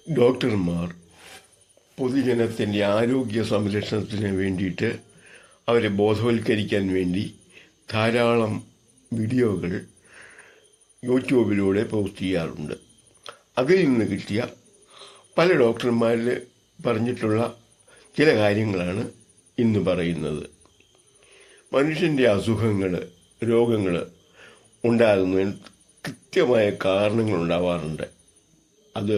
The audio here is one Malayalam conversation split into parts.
ഡോക്ടർമാർ പൊതുജനത്തിൻ്റെ ആരോഗ്യ സംരക്ഷണത്തിന് വേണ്ടിയിട്ട് അവരെ ബോധവൽക്കരിക്കാൻ വേണ്ടി ധാരാളം വീഡിയോകൾ യൂട്യൂബിലൂടെ പോസ്റ്റ് ചെയ്യാറുണ്ട്. അതിൽ നിന്ന് കിട്ടിയ പല ഡോക്ടർമാരിൽ പറഞ്ഞിട്ടുള്ള ചില കാര്യങ്ങളാണ് ഇന്ന് പറയുന്നത്. മനുഷ്യൻ്റെ അസുഖങ്ങൾ, രോഗങ്ങൾ ഉണ്ടാകുന്നതിന് കൃത്യമായ കാരണങ്ങളുണ്ടാവാറുണ്ട്. അത്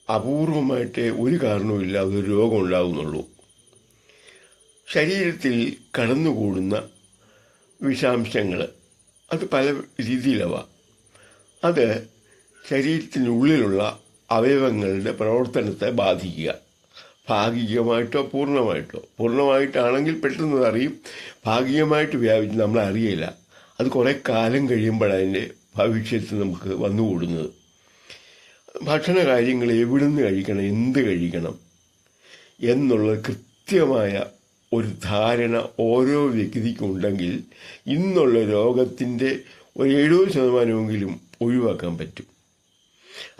അപൂർവമായിട്ട് ഒരു കാരണവുമില്ലാതെ ഒരു രോഗം ഉണ്ടാകുന്നുള്ളൂ. ശരീരത്തിൽ കടന്നുകൂടുന്ന വിഷാംശങ്ങൾ അത് പല രീതിയിലാവാം. അത് ശരീരത്തിനുള്ളിലുള്ള അവയവങ്ങളുടെ പ്രവർത്തനത്തെ ബാധിക്കുക. ഭാഗികമായിട്ടോ പൂർണ്ണമായിട്ടോ. പൂർണ്ണമായിട്ടാണെങ്കിൽ പെട്ടെന്ന് അറിയും, ഭാഗികമായിട്ട് വ്യാപിച്ച് നമ്മൾ അറിയില്ല. അത് കുറേ കാലം കഴിയുമ്പോഴതിൻ്റെ ഭവിഷ്യത്ത് നമുക്ക് വന്നുകൂടുന്നത്. ഭക്ഷണ കാര്യങ്ങൾ എവിടുന്ന് കഴിക്കണം, എന്ത് കഴിക്കണം എന്നുള്ളത് കൃത്യമായ ഒരു ധാരണ ഓരോ വ്യക്തിക്കും ഉണ്ടെങ്കിൽ ഇന്നുള്ള രോഗത്തിൻ്റെ ഒരു 70% ഒഴിവാക്കാൻ പറ്റും.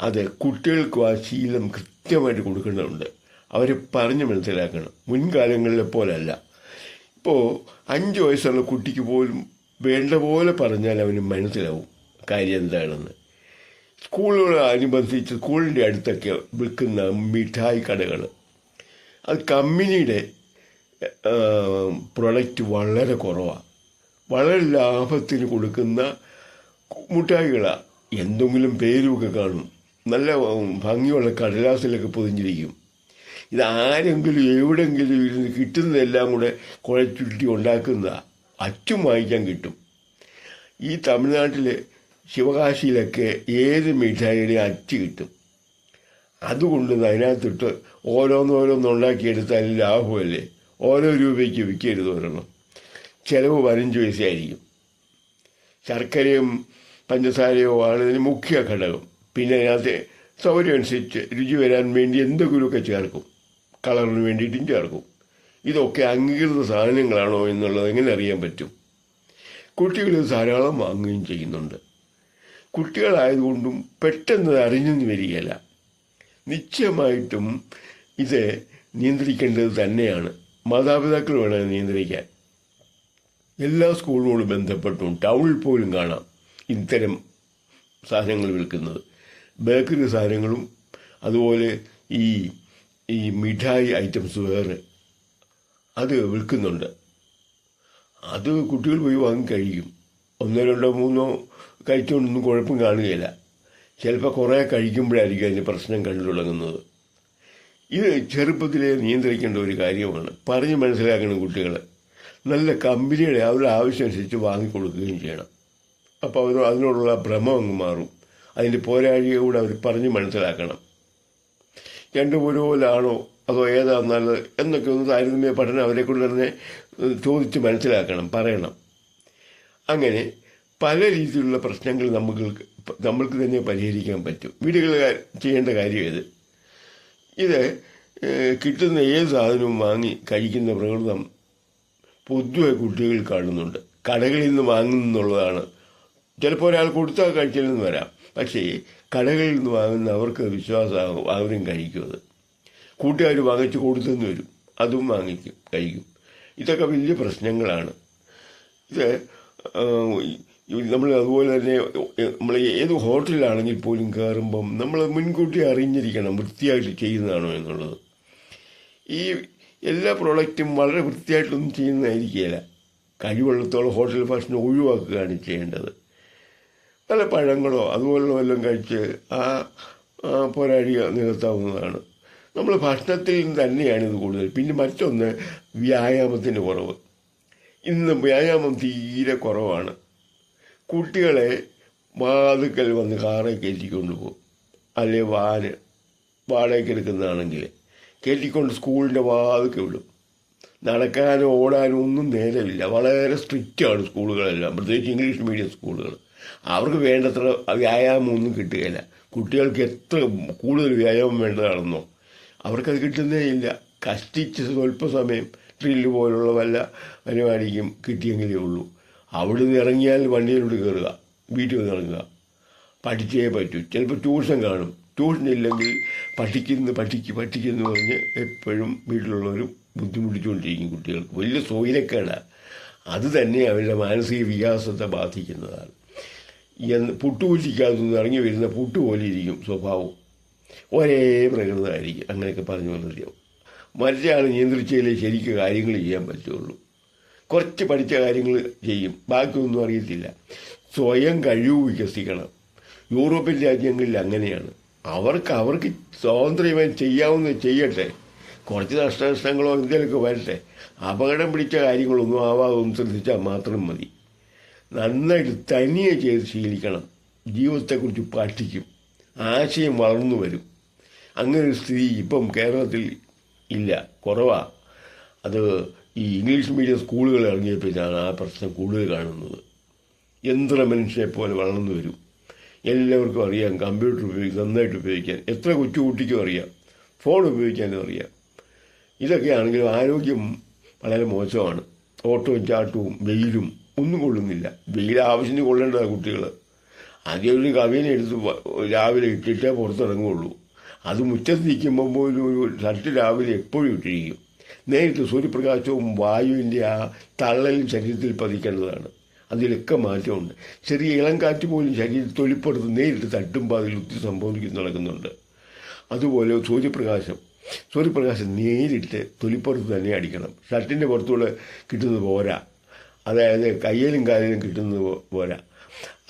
അത് കുട്ടികൾക്കും ആ ശീലം കൃത്യമായിട്ട് കൊടുക്കേണ്ടതുണ്ട്. അവരെ പറഞ്ഞ് മനസ്സിലാക്കണം. മുൻകാലങ്ങളിലെ പോലല്ല. ഇപ്പോൾ 5 വയസ്സുള്ള കുട്ടിക്ക് പോലും വേണ്ട പോലെ പറഞ്ഞാൽ അവന് മനസ്സിലാവും കാര്യം എന്താണെന്ന്. സ്കൂളുകളനുബന്ധിച്ച് സ്കൂളിൻ്റെ അടുത്തൊക്കെ വിൽക്കുന്ന മിഠായി കടകൾ, അത് കമ്പനിയുടെ പ്രൊഡക്റ്റ് വളരെ കുറവാണ്. വളരെ ലാഭത്തിന് കൊടുക്കുന്ന മിഠായികളാണ്. എന്തെങ്കിലും പേരുമൊക്കെ കാണും. നല്ല ഭംഗിയുള്ള കടലാസിലൊക്കെ പൊതിഞ്ഞിരിക്കും. ഇതാരെങ്കിലും എവിടെയെങ്കിലും ഇരുന്ന് കിട്ടുന്നതെല്ലാം കൂടെ കുഴച്ചുരുട്ടി ഉണ്ടാക്കുന്ന അച്ചും വാങ്ങിക്കാൻ കിട്ടും. ഈ തമിഴ്നാട്ടിൽ ശിവകാശിയിലൊക്കെ ഏത് മിഠായിയുടെ അച്ച് കിട്ടും. അതുകൊണ്ട് അതിനകത്തിട്ട് ഓരോന്നോരോന്നുണ്ടാക്കിയെടുത്താൽ ലാഭമല്ലേ. ഓരോ രൂപയ്ക്ക് വിൽക്കരുത് ഒരെണ്ണം. ചിലവ് 15 പൈസയായിരിക്കും. ശർക്കരയും പഞ്ചസാരയോ ആണ് ഇതിന് മുഖ്യ ഘടകം. പിന്നെ അതിനകത്ത് സൗകര്യം അനുസരിച്ച് രുചി വരാൻ വേണ്ടി എന്തെങ്കിലുമൊക്കെ ചേർക്കും. കളറിന് വേണ്ടിയിട്ടും ചേർക്കും. ഇതൊക്കെ അംഗീകൃത സാധനങ്ങളാണോ എന്നുള്ളത് എങ്ങനെ അറിയാൻ പറ്റും? കുട്ടികൾ ധാരാളം വാങ്ങുകയും ചെയ്യുന്നുണ്ട്. കുട്ടികളായതുകൊണ്ടും പെട്ടെന്ന് അറിഞ്ഞെന്ന് വരികയില്ല. നിശ്ചയമായിട്ടും ഇത് നിയന്ത്രിക്കേണ്ടത് തന്നെയാണ്. മാതാപിതാക്കൾ വേണം നിയന്ത്രിക്കാൻ. എല്ലാ സ്കൂളുകളോട് ബന്ധപ്പെട്ടും ടൗണിൽ പോലും കാണാം ഇത്തരം സാധനങ്ങൾ വിൽക്കുന്നത്. ബേക്കറി സാധനങ്ങളും അതുപോലെ ഈ മിഠായി ഐറ്റംസ് വേറെ അത് വിൽക്കുന്നുണ്ട്. അത് കുട്ടികൾ പോയി വാങ്ങി കഴിക്കും. 1, 2, 3 കഴിച്ചുകൊണ്ടൊന്നും കുഴപ്പം കാണുകയില്ല. ചിലപ്പോൾ കുറേ കഴിക്കുമ്പോഴായിരിക്കും അതിൻ്റെ പ്രശ്നം കണ്ടു തുടങ്ങുന്നത്. ഇത് ചെറുപ്പത്തിലെ നിയന്ത്രിക്കേണ്ട ഒരു കാര്യമാണ്. പറഞ്ഞ് മനസ്സിലാക്കണം കുട്ടികളെ. നല്ല കമ്പനിയുടെ അവരുടെ ആവശ്യമനുസരിച്ച് വാങ്ങിക്കൊടുക്കുകയും ചെയ്യണം. അപ്പോൾ അവർ അതിനോടുള്ള ഭ്രമം അങ്ങ് മാറും. അതിൻ്റെ പോരാഴിക കൂടെ അവർ പറഞ്ഞ് മനസ്സിലാക്കണം. രണ്ടും ഒരുപോലാണോ അതോ ഏതാ നല്ലത് എന്നൊക്കെ ഒന്ന് താരതമ്യ പഠനം അവരെക്കൊണ്ട് തന്നെ ചോദിച്ച് മനസ്സിലാക്കണം, പറയണം. അങ്ങനെ പല രീതിയിലുള്ള പ്രശ്നങ്ങൾ നമ്മൾക്ക് തന്നെ പരിഹരിക്കാൻ പറ്റും. വീടുകളിൽ ചെയ്യേണ്ട കാര്യം ഇത് കിട്ടുന്ന ഏത് സാധനവും വാങ്ങി കഴിക്കുന്ന പ്രകൃതം പൊതുവെ കുട്ടികൾ കാണുന്നുണ്ട്. കടകളിൽ നിന്ന് വാങ്ങുന്നുള്ളതാണ്. ചിലപ്പോൾ ഒരാൾ കൊടുത്താൽ കഴിച്ചില്ലെന്ന് വരാം. പക്ഷേ കടകളിൽ നിന്ന് വാങ്ങുന്ന അവർക്ക് വിശ്വാസമാകും, അവരും കഴിക്കും. അത് കൂട്ടുകാർ വാങ്ങിച്ച് കൊടുത്തെന്ന് വരും, അതും വാങ്ങിക്കും, കഴിക്കും. ഇതൊക്കെ വലിയ പ്രശ്നങ്ങളാണ്. ഇത് നമ്മൾ അതുപോലെ തന്നെ നമ്മൾ ഏത് ഹോട്ടലിലാണെങ്കിൽ പോലും കയറുമ്പം നമ്മൾ മുൻകൂട്ടി അറിഞ്ഞിരിക്കണം വൃത്തിയായിട്ട് ചെയ്യുന്നതാണോ എന്നുള്ളത്. ഈ എല്ലാ പ്രോഡക്റ്റും വളരെ വൃത്തിയായിട്ടൊന്നും ചെയ്യുന്നതായിരിക്കില്ല. കഴിവുള്ളത്തോളം ഹോട്ടൽ ഭക്ഷണം ഒഴിവാക്കുകയാണ് ചെയ്യേണ്ടത്. പല പഴങ്ങളോ അതുപോലുള്ള വല്ലതും കഴിച്ച് ആ പോരാഴിക നികത്താവുന്നതാണ്. നമ്മൾ ഭക്ഷണത്തിൽ നിന്ന് തന്നെയാണിത് കൂടുതൽ. പിന്നെ മറ്റൊന്ന്, വ്യായാമത്തിൻ്റെ കുറവ്. ഇന്ന് വ്യായാമം തീരെ കുറവാണ്. കുട്ടികളെ വാതുക്കൽ വന്ന് കാറിൽ കയറ്റിക്കൊണ്ട് പോകും. അല്ലെ വാടകയ്ക്ക് എടുക്കുന്നതാണെങ്കിൽ കയറ്റിക്കൊണ്ട് സ്കൂളിൻ്റെ വാതുക്കെ വിടും. നടക്കാനോ ഓടാനോ ഒന്നും നേരമില്ല. വളരെ സ്ട്രിക്റ്റാണ് സ്കൂളുകളെല്ലാം, പ്രത്യേകിച്ച് ഇംഗ്ലീഷ് മീഡിയം സ്കൂളുകൾ. അവർക്ക് വേണ്ടത്ര വ്യായാമമൊന്നും കിട്ടുകയില്ല. കുട്ടികൾക്ക് എത്ര കൂടുതൽ വ്യായാമം വേണ്ടതാണെന്നോ അവർക്കത് കിട്ടുന്നേ ഇല്ല. കഷ്ടിച്ച് സ്വല്പസമയം ഡ്രില്ല് പോലുള്ള വല്ല പരിപാടിക്കും കിട്ടിയെങ്കിലേ ഉള്ളൂ. അവിടുന്ന് ഇറങ്ങിയാൽ വണ്ടിയിലോട്ട് കയറുക, വീട്ടിൽ വന്ന് ഇറങ്ങുക. പഠിച്ചേ പറ്റൂ. ചിലപ്പോൾ ട്യൂഷൻ കാണും, ട്യൂഷനില്ലെങ്കിൽ പഠിക്കുന്നു പറഞ്ഞ് എപ്പോഴും വീട്ടിലുള്ളവരും ബുദ്ധിമുട്ടിച്ചുകൊണ്ടിരിക്കും. കുട്ടികൾക്ക് വലിയ സ്വൈരക്കേടാണ്. അത് തന്നെ അവരുടെ മാനസിക വികാസത്തെ ബാധിക്കുന്നതാണ്. പുട്ടുകുറ്റിക്കകത്തുനിന്ന് ഇറങ്ങി വരുന്ന പുട്ട് പോലെ ഇരിക്കും സ്വഭാവം, ഒരേ പ്രകൃതമായിരിക്കും. അങ്ങനെയൊക്കെ പറഞ്ഞു മതിയാവും. മറ്റേയാൾ നിയന്ത്രിച്ചതിലേ ശരിക്കും കാര്യങ്ങൾ ചെയ്യാൻ പറ്റുള്ളൂ. കുറച്ച് പഠിച്ച കാര്യങ്ങൾ ചെയ്യും, ബാക്കിയൊന്നും അറിയത്തില്ല. സ്വയം കഴിവ് വികസിക്കണം. യൂറോപ്യൻ രാജ്യങ്ങളിൽ അങ്ങനെയാണ്. അവർക്ക് സ്വാതന്ത്ര്യമായി ചെയ്യാവുന്നത് ചെയ്യട്ടെ, കുറച്ച് നഷ്ടങ്ങളോ എന്തെങ്കിലുമൊക്കെ വരട്ടെ, അപകടം പിടിച്ച കാര്യങ്ങളൊന്നും ആവാതൊന്നും ശ്രദ്ധിച്ചാൽ മാത്രം മതി. നന്നായിട്ട് തനിയെ ചെയ്ത് ശീലിക്കണം. ജീവിതത്തെക്കുറിച്ച് പഠിക്കും, ആശയം വളർന്നു വരും. അങ്ങനൊരു സ്ഥിതി ഇപ്പം കേരളത്തിൽ ഇല്ല, കുറവാണ്. അത് ഈ ഇംഗ്ലീഷ് മീഡിയം സ്കൂളുകൾ ഇറങ്ങിയപ്പോഴാണ് ആ പ്രശ്നം കൂടുതൽ കാണുന്നത്. യന്ത്രമനുഷ്യനെ പോലെ വളർന്നു വരും. എല്ലാവർക്കും അറിയാം കമ്പ്യൂട്ടർ നന്നായിട്ട് ഉപയോഗിക്കാൻ. എത്ര കൊച്ചുകുട്ടിക്കും അറിയാം, ഫോൺ ഉപയോഗിക്കാനും അറിയാം. ഇതൊക്കെയാണെങ്കിലും ആരോഗ്യം വളരെ മോശമാണ്. ഓട്ടവും ചാട്ടവും വെയിലും ഒന്നും കൊള്ളുന്നില്ല. വെയിൽ ആവശ്യത്തിന് കൊള്ളേണ്ടതാണ് കുട്ടികൾ. ആദ്യം ഒരു കവിനെ എടുത്ത് രാവിലെ ഇട്ടിട്ടേ പുറത്തിറങ്ങുകയുള്ളൂ. അത് മുറ്റത്ത് നിൽക്കുമ്പോൾ പോലും ഒരു ഷർട്ട് രാവിലെ എപ്പോഴും ഇട്ടിരിക്കും. നേരിട്ട് സൂര്യപ്രകാശവും വായുവിൻ്റെ ആ തള്ളലും ശരീരത്തിൽ പതിക്കേണ്ടതാണ്. അതിലൊക്കെ മാറ്റമുണ്ട്. ചെറിയ ഇളം കാറ്റ് പോലും ശരീരത്തിൽ തൊലിപ്പുറത്ത് നേരിട്ട് തട്ടുമ്പോൾ അതിൽ ഒത്തിരി സംഭവിക്കുന്നു നടക്കുന്നുണ്ട്. അതുപോലെ സൂര്യപ്രകാശം നേരിട്ട് തൊലിപ്പുറത്ത് തന്നെ അടിക്കണം. ഷർട്ടിൻ്റെ പുറത്തൂടെ കിട്ടുന്നത് പോരാ, അതായത് കയ്യിലും കാലിലും കിട്ടുന്നത് പോരാ.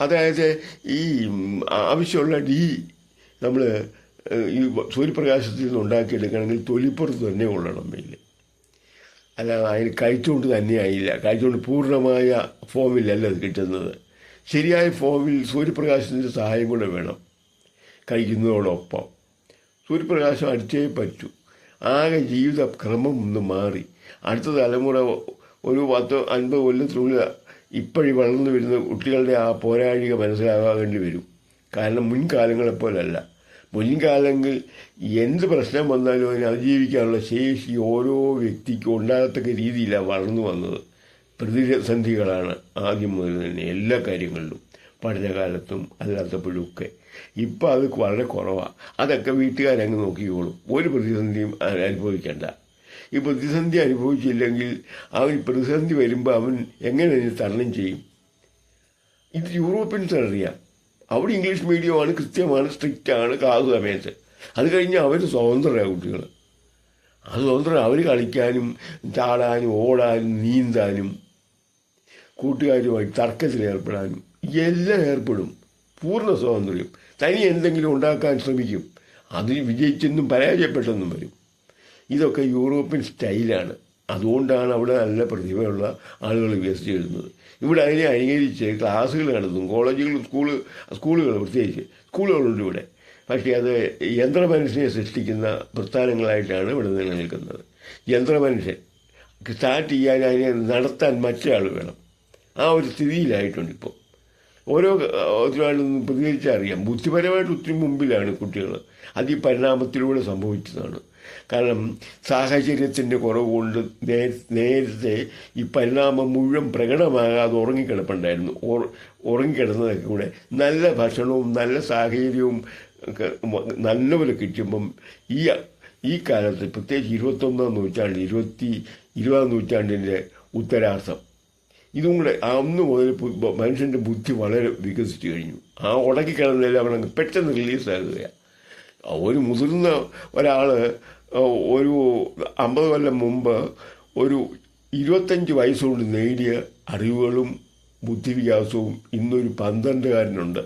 അതായത് ഈ ആവശ്യമുള്ള നമ്മൾ ഈ സൂര്യപ്രകാശത്തിൽ നിന്ന് ഉണ്ടാക്കിയെടുക്കണമെങ്കിൽ തൊലിപ്പുറത്ത് തന്നെ കൊള്ളണം വെയിൽ. അല്ല, അതിന് കഴിച്ചുകൊണ്ട് തന്നെ ആയില്ല. കഴിച്ചുകൊണ്ട് പൂർണ്ണമായ ഫോമിലല്ല അത് കിട്ടുന്നത്. ശരിയായ ഫോമിൽ സൂര്യപ്രകാശത്തിൻ്റെ സഹായം കൂടെ വേണം കഴിക്കുന്നതോടൊപ്പം. സൂര്യപ്രകാശം അടിച്ചേ പറ്റൂ. ആകെ ജീവിത ക്രമം ഒന്ന് മാറി. അടുത്ത തലമുറ ഒരു 10-50 കൊല്ലത്തിനുള്ളിൽ ഇപ്പോഴീ വളർന്നു വരുന്ന കുട്ടികളുടെ ആ പോരാഴിക മനസ്സിലാകേണ്ടി വരും. കാരണം മുൻകാലങ്ങളെപ്പോലല്ല. മുൻകാലങ്ങളിൽ എന്ത് പ്രശ്നം വന്നാലും അതിനെ അതിജീവിക്കാനുള്ള ശേഷി ഓരോ വ്യക്തിക്കും ഉണ്ടാകത്തക്ക രീതിയിലാണ് വളർന്നു വന്നത്. പ്രതിസന്ധികളാണ് ആദ്യം മുതൽ തന്നെ എല്ലാ കാര്യങ്ങളിലും, പഠനകാലത്തും അല്ലാത്തപ്പോഴുമൊക്കെ. ഇപ്പം അത് വളരെ കുറവാണ്. അതൊക്കെ വീട്ടുകാരങ്ങ് നോക്കിക്കോളും. ഒരു പ്രതിസന്ധിയും അനുഭവിക്കേണ്ട. ഈ പ്രതിസന്ധി അനുഭവിച്ചില്ലെങ്കിൽ അവൻ പ്രതിസന്ധി വരുമ്പോൾ അവൻ എങ്ങനെ തരണം ചെയ്യും? ഇത് യൂറോപ്യൻസ് അറിയാം. അവിടെ ഇംഗ്ലീഷ് മീഡിയമാണ്, കൃത്യമാണ്, സ്ട്രിക്റ്റാണ് ക്ലാസ് സമയത്ത്. അത് കഴിഞ്ഞ് അവർ സ്വതന്ത്രരാണ് കുട്ടികൾ. അത് സ്വതന്ത്രം. അവർ കളിക്കാനും ചാടാനും ഓടാനും നീന്താനും കൂട്ടുകാരുമായി തർക്കത്തിൽ ഏർപ്പെടാനും എല്ലാം ഏർപ്പെടും. പൂർണ്ണ സ്വാതന്ത്ര്യം. തനി എന്തെങ്കിലും ഉണ്ടാക്കാൻ ശ്രമിക്കും. അതിൽ വിജയിച്ചെന്നും പരാജയപ്പെട്ടെന്നും വരും. ഇതൊക്കെ യൂറോപ്യൻ സ്റ്റൈലാണ്. അതുകൊണ്ടാണ് അവിടെ നല്ല പ്രതിഭയുള്ള ആളുകൾ വികസിച്ച് വരുന്നത്. ഇവിടെ അതിനെ അനുകരിച്ച് ക്ലാസ്സുകൾ നടത്തും. കോളേജുകൾ, സ്കൂളുകൾ, പ്രത്യേകിച്ച് സ്കൂളുകളുണ്ട് ഇവിടെ. പക്ഷേ അത് യന്ത്രമനുഷ്യനെ സൃഷ്ടിക്കുന്ന പ്രസ്ഥാനങ്ങളായിട്ടാണ് ഇവിടെ നിലനിൽക്കുന്നത്. യന്ത്രമനുഷ്യൻ സ്റ്റാർട്ട് ചെയ്യാൻ, അതിനെ നടത്താൻ മറ്റൊരാൾ വേണം. ആ ഒരു സ്ഥിതിയിലായിട്ടുണ്ട് ഇപ്പോൾ. ഓരോ ഒത്തിരിയാളൊന്നും പ്രതികരിച്ചറിയാം. ബുദ്ധിപരമായിട്ട് ഒത്തിരി മുമ്പിലാണ് കുട്ടികൾ. അത് ഈ പരിണാമത്തിലൂടെ സംഭവിച്ചതാണ്. കാരണം സാഹചര്യത്തിൻ്റെ കുറവ് കൊണ്ട് നേരത്തെ ഈ പരിണാമം മുഴുവൻ പ്രകടമാകാതെ ഉറങ്ങിക്കിടപ്പുണ്ടായിരുന്നു. ഉറങ്ങിക്കിടന്നതൊക്കെ കൂടെ നല്ല ഭക്ഷണവും നല്ല സാഹചര്യവും നല്ലപോലെ കിട്ടുമ്പം ഈ കാലത്ത്, പ്രത്യേകിച്ച് 21-ാം നൂറ്റാണ്ട്, 20-ാം നൂറ്റാണ്ടിൻ്റെ ഉത്തരാർത്ഥം, ഇതും കൂടെ അന്ന് മുതൽ മനുഷ്യൻ്റെ ബുദ്ധി വളരെ വികസിച്ചു കഴിഞ്ഞു. ആ ഉടക്കിക്കിടന്നതിൽ അവനങ്ങ് പെട്ടെന്ന് റിലീസാകുകയാണ്. ഒരു മുതിർന്ന ഒരാൾ ഒരു 50 കൊല്ലം മുമ്പ് ഒരു 25 വയസ്സുകൊണ്ട് നേടിയ അറിവുകളും ബുദ്ധിവികാസവും ഇന്നൊരു 12-കാരനുണ്ട്.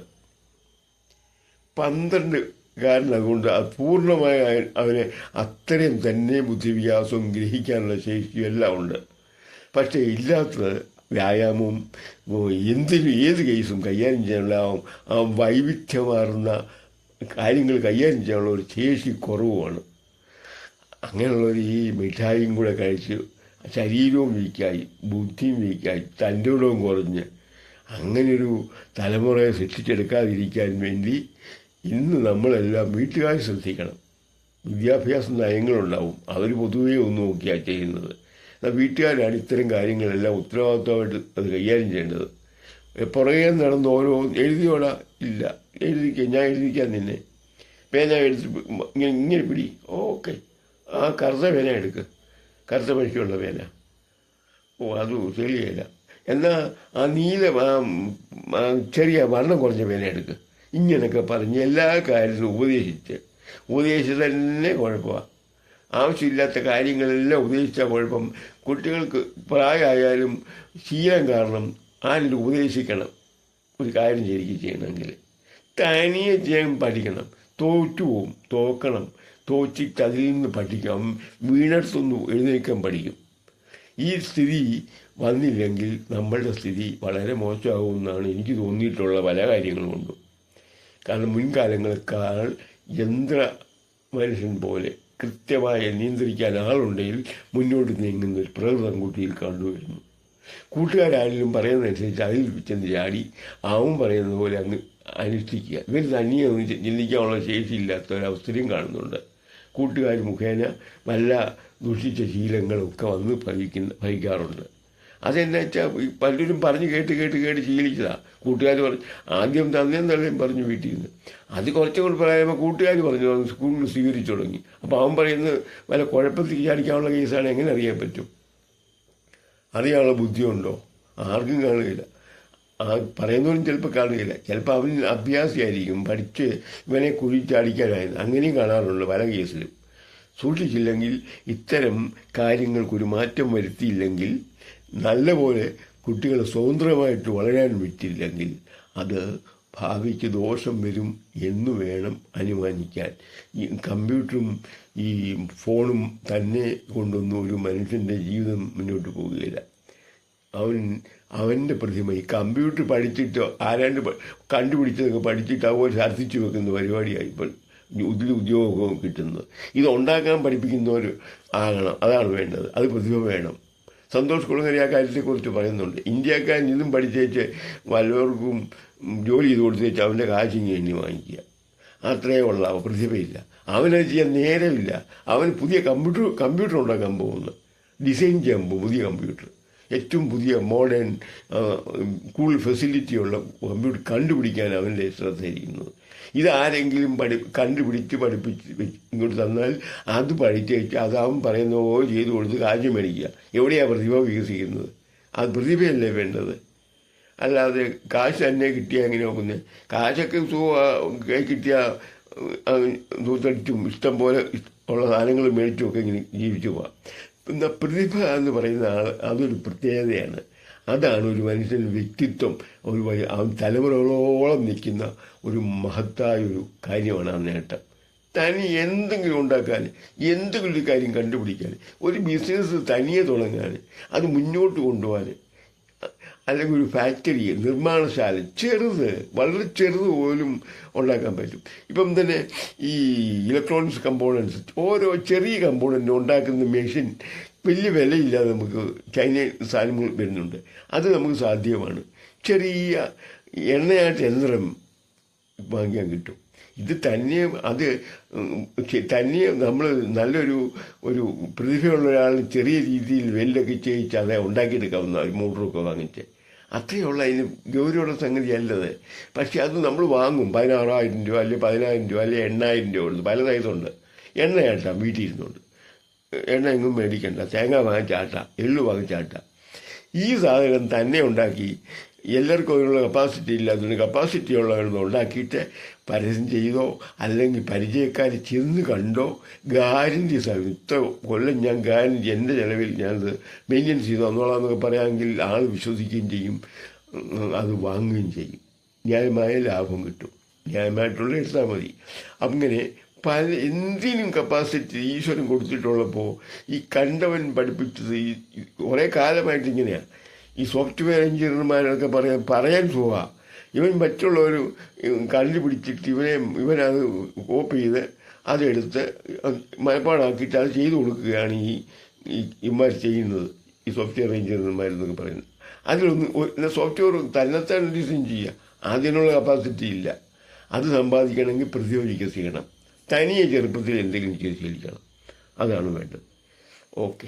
12-കാരൻ അതുകൊണ്ട് അത് പൂർണ്ണമായ അവന് അത്രയും തന്നെ ബുദ്ധിവികാസവും ഗ്രഹിക്കാനുള്ള ശേഷിയും എല്ലാം ഉണ്ട്. പക്ഷേ ഇല്ലാത്തത് വ്യായാമവും ഏത് കേസും കൈകാര്യം ചെയ്യാനുള്ള ആ വൈവിധ്യമാർന്ന കാര്യങ്ങൾ കൈകാര്യം ചെയ്യാനുള്ള ഒരു ശേഷി കുറവുമാണ്. അങ്ങനെയുള്ളവർ ഈ മിഠായിയും കൂടെ കഴിച്ച് ശരീരവും വീക്കായി, ബുദ്ധിയും വീക്കായി, തൻ്റെ ഇടവും കുറഞ്ഞ് അങ്ങനെയൊരു തലമുറയെ സൃഷ്ടിച്ചെടുക്കാതിരിക്കാൻ വേണ്ടി ഇന്ന് നമ്മളെല്ലാം വീട്ടുകാർ ശ്രദ്ധിക്കണം. വിദ്യാഭ്യാസ നയങ്ങളുണ്ടാവും, അവർ പൊതുവേ ഒന്ന് നോക്കിയാണ് ചെയ്യുന്നത്. എന്നാൽ വീട്ടുകാരാണ് ഇത്തരം കാര്യങ്ങളെല്ലാം ഉത്തരവാദിത്വമായിട്ട് അത് കൈകാര്യം ചെയ്യേണ്ടത്. പുറകെ നടന്ന് ഓരോ എഴുതിയോടാ, ഇല്ല, ഞാൻ എഴുതിക്കാൻ നിന്നെ, പേന എടുത്ത് ഇങ്ങനെ ഇങ്ങനെ പിടി. ഓക്കെ, ആ കറുത്ത പേന എടുക്ക്, കറുത്ത പശയുള്ള പേന. അത് തെളിയില്ല. എന്നാൽ ആ നീല ചെറിയ വർണ്ണം കുറഞ്ഞ പേന എടുക്ക്. ഇങ്ങനെയൊക്കെ പറഞ്ഞ് എല്ലാ കാര്യത്തിലും ഉപദേശിച്ച് തന്നെ കുഴപ്പമാണ്. ആവശ്യമില്ലാത്ത കാര്യങ്ങളെല്ലാം ഉപദേശിച്ചാൽ കുഴപ്പം. കുട്ടികൾക്ക് പ്രായമായാലും ശീലം കാരണം ആരും ഉപദേശിക്കണം. ഒരു കാര്യം ശരിക്കും ചെയ്യണമെങ്കിൽ തനിയെ ചെയ്യാൻ പഠിക്കണം. തോറ്റുപോകും, തോക്കണം. തോച്ചിട്ട് അതിൽ നിന്ന് പഠിക്കാം. വീണടുത്തൊന്ന് എഴുന്നേൽക്കാൻ പഠിക്കും. ഈ സ്ഥിതി വന്നില്ലെങ്കിൽ നമ്മളുടെ സ്ഥിതി വളരെ മോശമാകുമെന്നാണ് എനിക്ക് തോന്നിയിട്ടുള്ള പല കാര്യങ്ങളും കൊണ്ടും. കാരണം മുൻകാലങ്ങളെക്കാൾ യന്ത്ര മനുഷ്യൻ പോലെ കൃത്യമായി നിയന്ത്രിക്കാൻ ആളുണ്ടെങ്കിൽ മുന്നോട്ട് നീങ്ങുന്ന ഒരു പ്രകൃതം കുട്ടിയിൽ കണ്ടുവരുന്നു. കൂട്ടുകാരാരെങ്കിലും പറയുന്നതനുസരിച്ച് അതിൽ ചെന്ന് ചാടി അവൻ പറയുന്നത് പോലെ അങ്ങ് അനുഷ്ഠിക്കുക. ഇവർ തന്നെയൊന്നും ചിന്തിക്കാനുള്ള ശേഷിയില്ലാത്ത ഒരവസരം കാണുന്നുണ്ട്. കൂട്ടുകാർ മുഖേന വല്ല ദുഷിച്ച ശീലങ്ങളൊക്കെ വന്ന് ഭവിക്കാറുണ്ട്. അതെന്നാ വെച്ചാൽ പലരും പറഞ്ഞ് കേട്ട് ശീലിച്ചതാണ്. കൂട്ടുകാർ പറഞ്ഞു, ആദ്യം തന്നെയും തള്ളിയും പറഞ്ഞു വീട്ടിൽ നിന്ന്. അത് കുറച്ചും കൂടി പറയുമ്പോൾ കൂട്ടുകാർ പറഞ്ഞു സ്കൂളിൽ സ്വീകരിച്ചു തുടങ്ങി. അപ്പോൾ അവൻ പറയുന്നത് വല്ല കുഴപ്പത്തിൽ ചാടിക്കാനുള്ള കേസാണ്. എങ്ങനെ അറിയാൻ പറ്റും? അറിയാനുള്ള ബുദ്ധിയുണ്ടോ? ആർക്കും കാണുകയില്ല. പറയുന്നവരും ചിലപ്പോൾ കാണുകയില്ല. ചിലപ്പോൾ അവൻ അഭ്യാസിയായിരിക്കും, പഠിച്ച് ഇവനെ കുഴിച്ചടിക്കാനായത്. അങ്ങനെയും കാണാറുണ്ട് പല കേസിലും. സൂക്ഷിച്ചില്ലെങ്കിൽ, ഇത്തരം കാര്യങ്ങൾക്കൊരു മാറ്റം വരുത്തിയില്ലെങ്കിൽ, നല്ലപോലെ കുട്ടികളെ സ്വതന്ത്രമായിട്ട് വളരാൻ വിട്ടില്ലെങ്കിൽ അത് ഭാവിക്ക് ദോഷം വരും എന്ന് വേണം അനുമാനിക്കാൻ. ഈ കമ്പ്യൂട്ടറും ഈ ഫോണും തന്നെ കൊണ്ടൊന്നും ഒരു മനുഷ്യൻ്റെ ജീവിതം മുന്നോട്ട് പോവുകയില്ല. അവൻ്റെ പ്രതിമ ഈ കമ്പ്യൂട്ടർ പഠിച്ചിട്ടോ ആരാണ്ട് കണ്ടുപിടിച്ചതൊക്കെ പഠിച്ചിട്ട് അതുപോലെ ഛർദ്ദിച്ചു വെക്കുന്ന പരിപാടിയായി ഇപ്പോൾ ഉദ്യോഗവും കിട്ടുന്നത്. ഇതുണ്ടാക്കാൻ പഠിപ്പിക്കുന്നവർ ആകണം, അതാണ് വേണ്ടത്. അത് പ്രതിഭ വേണം. സന്തോഷ് കുളങ്ങര ആ കാര്യത്തെക്കുറിച്ച് പറയുന്നുണ്ട്. ഇന്ത്യക്കാരൻ ഇതും പഠിച്ചേച്ച് വല്ലവർക്കും ജോലി ചെയ്ത് കൊടുത്തേച്ച് അവൻ്റെ കാശിങ് എണ്ണി വാങ്ങിക്കുക. അത്രയേ ഉള്ള പ്രതിഭയില്ല. അവനത് ചെയ്യാൻ നേരമില്ല. അവൻ പുതിയ കമ്പ്യൂട്ടർ ഉണ്ടാക്കാൻ പോകുന്നു, ഡിസൈൻ ചെയ്യാൻ പോകും. പുതിയ കമ്പ്യൂട്ടർ, ഏറ്റവും പുതിയ മോഡേൺ കൂടുതൽ ഫെസിലിറ്റിയുള്ള കമ്പ്യൂട്ടർ കണ്ടുപിടിക്കാൻ അവൻ്റെ ശ്രദ്ധയിരിക്കുന്നത്. ഇതാരെങ്കിലും കണ്ടുപിടിച്ച് പഠിപ്പിച്ച് ഇങ്ങോട്ട് തന്നാൽ അത് പഠിച്ചേച്ച് അത് അവൻ പറയുന്ന പോലെ ചെയ്ത് കൊടുത്ത് കാശ് മേടിക്കുക. എവിടെയാണ് പ്രതിഭ വികസിക്കുന്നത്? അത് പ്രതിഭയല്ലേ വേണ്ടത്, അല്ലാതെ കാശ് തന്നെ കിട്ടിയാൽ എങ്ങനെ നോക്കുന്നത്? കാശൊക്കെ കിട്ടിയ തൂത്തടിച്ചും ഇഷ്ടം പോലെ ഉള്ള സാധനങ്ങൾ മേടിച്ചുമൊക്കെ ഇങ്ങനെ ജീവിച്ചു പോവാം. പിന്നെ പ്രതിഭ എന്ന് പറയുന്ന അതൊരു പ്രത്യേകതയാണ്. അതാണ് ഒരു മനുഷ്യൻ്റെ വ്യക്തിത്വം. അവൻ തലമുറകളോളം നിൽക്കുന്ന ഒരു മഹത്തായൊരു കാര്യമാണ് ആ നേട്ടം. തനി എന്തെങ്കിലും ഉണ്ടാക്കാൻ, എന്തെങ്കിലും ഒരു കാര്യം കണ്ടുപിടിക്കാൻ, ഒരു ബിസിനസ് തനിയെ തുടങ്ങാൻ, അത് മുന്നോട്ട് കൊണ്ടുപോകാൻ, അല്ലെങ്കിൽ ഒരു ഫാക്ടറി, നിർമ്മാണശാല, വളരെ ചെറുത് പോലും ഉണ്ടാക്കാൻ പറ്റും. ഇപ്പം തന്നെ ഈ ഇലക്ട്രോണിക്സ് കമ്പോണൻസ്, ഓരോ ചെറിയ കമ്പോണൻ്റ് ഉണ്ടാക്കുന്ന മെഷീൻ വലിയ വിലയില്ലാതെ നമുക്ക് ചൈനീസ് സാധനങ്ങൾ വരുന്നുണ്ട്. അത് നമുക്ക് സാധ്യമാണ്. ചെറിയ എണ്ണയായിട്ട് യന്ത്രം വാങ്ങിക്കാൻ കിട്ടും. ഇത് തന്നെ നമ്മൾ ഒരു പ്രതിഭയുള്ള ഒരാൾ ചെറിയ രീതിയിൽ വെല്ലൊക്കെ ചെയ്യിച്ച് അത് ഉണ്ടാക്കിയെടുക്കാവുന്ന ഒരു മോട്ടറൊക്കെ വാങ്ങിച്ച്, അത്രയുള്ള അതിന് ഗൗരവമുള്ള സംഗതി അല്ലത്. പക്ഷെ അത് നമ്മൾ വാങ്ങും. 16,000 രൂപ അല്ലെങ്കിൽ 10,000 രൂപ അല്ലെങ്കിൽ 8,000 രൂപ കൊടുത്ത് പല സൈസുണ്ട്. എണ്ണയാട്ടാം, വീട്ടിൽ ഇരുന്നുണ്ട്. എണ്ണ എങ്ങും മേടിക്കണ്ട, തേങ്ങ വാങ്ങിച്ചാട്ടാം, എള്ളു വാങ്ങിച്ചാട്ടാം. ഈ സാധനം തന്നെ ഉണ്ടാക്കി എല്ലാവർക്കും അതിനുള്ള കപ്പാസിറ്റി ഇല്ലാത്തതുകൊണ്ട് കപ്പാസിറ്റി ഉള്ളവരൊന്നും ഉണ്ടാക്കിയിട്ട് പരസ്യം ചെയ്തോ അല്ലെങ്കിൽ പരിചയക്കാർ ചെന്ന് കണ്ടോ ഗ്യാരണ്ടി സാധനം ഇത്ര കൊല്ലം ഞാൻ ഗ്യാരണ്ടി എൻ്റെ ചിലവിൽ ഞാനത് മെയിൻ്റെനൻസ് ചെയ്തു തന്നോളാമെന്നൊക്കെ പറയാമെങ്കിൽ ആൾ വിശ്വസിക്കുകയും ചെയ്യും, അത് വാങ്ങുകയും ചെയ്യും. ന്യായമായ ലാഭം കിട്ടും. ന്യായമായിട്ടുള്ള എടുത്താൽ മതി. അങ്ങനെ എന്തിനും കപ്പാസിറ്റി ഈശ്വരൻ കൊടുത്തിട്ടുള്ളപ്പോൾ ഈ കണ്ടവൻ പഠിപ്പിച്ചത് ഈ കുറേ കാലമായിട്ട് ഇങ്ങനെയാണ്. ഈ സോഫ്റ്റ്വെയർ എഞ്ചിനീയർമാരൊക്കെ പറയാൻ സുഖമാണ്. ഇവൻ മറ്റുള്ളവർ കണ്ടുപിടിച്ചിട്ട് ഇവനത് കോപ്പി ചെയ്ത് അതെടുത്ത് മനപ്പാടാക്കിയിട്ട് അത് ചെയ്തു കൊടുക്കുകയാണ് ഇവന്മാർ ചെയ്യുന്നത്, ഈ സോഫ്റ്റ്വെയർ എഞ്ചിനീയർമാരെന്നൊക്കെ പറയുന്നത്. അതിലൊന്ന് സോഫ്റ്റ്വെയർ തന്നെത്താൻ ഡിസൈൻ ചെയ്യുക, അതിനുള്ള കപ്പാസിറ്റി ഇല്ല. അത് സമ്പാദിക്കണമെങ്കിൽ പ്രതിഭ വികസിക്കണം. തനിയെ ചെറുപ്പത്തിൽ എന്തെങ്കിലും ചെയ്ത് ശീലിക്കണം. അതാണ് വേണ്ടത്. ഓക്കെ.